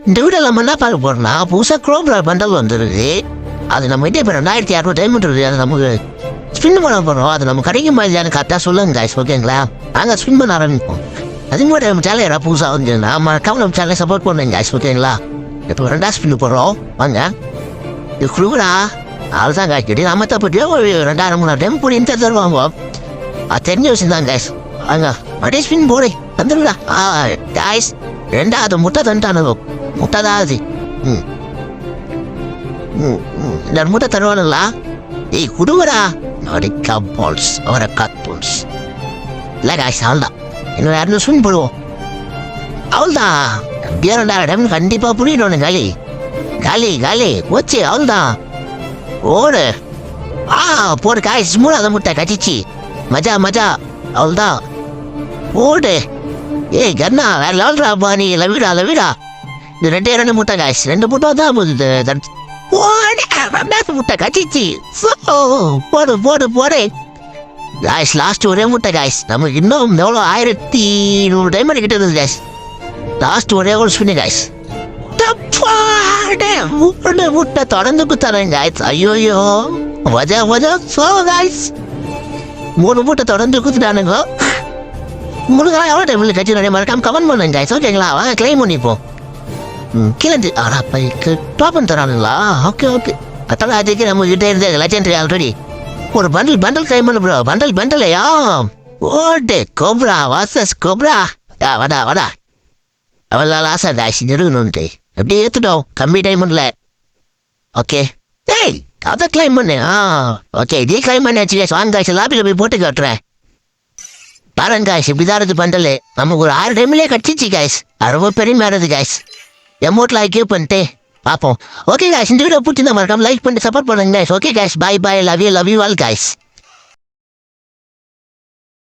இந்த வீடியோவில் நம்ம என்ன பார்க்க போறோம்னா புதுசாக குரோப்ரா பண்டல் வந்துருக்கு. அது நம்ம கிட்டே இப்போ 2600 டைமண்ட் இருக்குது. அது நமக்கு ஸ்பின் பண்ண போகிறோம். அது நம்ம கிடைக்கும் மாதிரியான கரெக்டாக சொல்லுங்க காய்ஸ், ஓகேங்களா? நாங்கள் ஸ்பின் பண்ண ஆரம்பிப்போம். அதுக்கு முன்னாடி நம்ம சேனல் யாராவது புதுசாக வந்துருந்தா நம்ம சேனலை சப்போர்ட் பண்ணுங்க காய்ஸ், ஓகேங்களா? இப்போ 2 ஸ்பின் போடுறோம் வாங்க. இது குழுவா அதுதான் காய்ஸ் கிட்டே நம்ம தப்பிட்டு ஒரு 2000-3000 டைம் போய் இந்த தருவாங்க. அது தெரிஞ்ச விஷயம் தான் காய்ஸ். வாங்க மறுபடியும் ஸ்பின் போடு தந்துடுடா. காய்ஸ் 2வது முட்டை தந்துட்டானுங்க. முட்டை தான் அது. இந்த முட்டை தருவானுங்களா? ஏய் குடுவரா நடிக்கா பால்ஸ் அவரை கார்ட்டூன்ஸ் இல்லை காய்ஸ். அவள்தான் இன்னும் 2 ஸ்பின் போடுவோம். அவள்தான் 2000 டைம் கண்டிப்பாக புரியணும். காலி காலி காலி போச்சு. அவள்தான் ஓடு. போடு காய்ஸ். 3வது முட்டை கட்டிச்சு. மஜா மஜா. அவள்தான் ஓடு. ஏய் கண்ணா வேற லெவல்ரா பாணி. லவிடா லவிடா. இது 2 முட்டை காய்ஸ். 2 முட்டை தான் முட்டை கட்டிச்சு. போடு போடு போடு காய்ஸ். லாஸ்ட் ஒரே முட்டை காய்ஸ். நமக்கு இன்னும் எவ்வளோ 1100 டைமண்ட் கிட்ட இருக்குது காய்ஸ். லாஸ்ட் ஒரே ஒரு ஸ்பின்னு காய்ஸ். முட்டை தொடர்ந்து குத்தானேங்க காய்ஸ். ஐயோயோ வஜா வஜா சோ காய்ஸ். 3 முட்டை தொடர்ந்து குத்துட்டானுங்க. உங்களுக்கு எவ்வளோ டைமில் கட்சி நிறைய மறக்காம கமெண்ட் பண்ணுங்க காய்ஸ், ஓகேங்களா? வாங்க கிளைம் பண்ணிப்போம். கீழே பைக்கு டாப்பன் தரானுங்களா? Okay okay. அதான் அதுக்கு நம்ம கிட்டே இருந்தே லெஜெண்டரி ஆல்ரெடி ஒரு பண்டல் கிளைம் பண்ணு ப்ரோ. பண்டலையா? ஓடே கோப்ரா வாசஸ் கோப்ரா. வாடா வாடா. அவள் ஆசை டாஷ் நெருங்கணுன்ட்டு எப்படி ஏற்றுட்டோம் கம்மி டைமண்ட்ல. ஓகே ஏய் அதை கிளைம் பண்ணு. ஓகே இதே கிளைம் பண்ணியாச்சு காய்ஸ். வாங்க காய்ஸ் லாபியில் போய் போட்டு காட்டுறேன். பாருங்க காய்ஸ் இப்படிதான் இருக்குது பண்டல். நமக்கு ஒரு 6 டைம்லேயே கட்டிச்சு காய்ஸ். ரொம்ப பெருமையாக இருக்குது காய்ஸ். எமௌண்ட்ல ஐக்கியூ பண்ணிட்டு பார்ப்போம். ஓகே காய்ஸ் இந்த வீடியோ பிடிச்சிருந்தா மறக்காம லைக் பண்ணிட்டு சப்போர்ட் பண்ணுங்க guys. Okay guys bye bye. Love you all guys.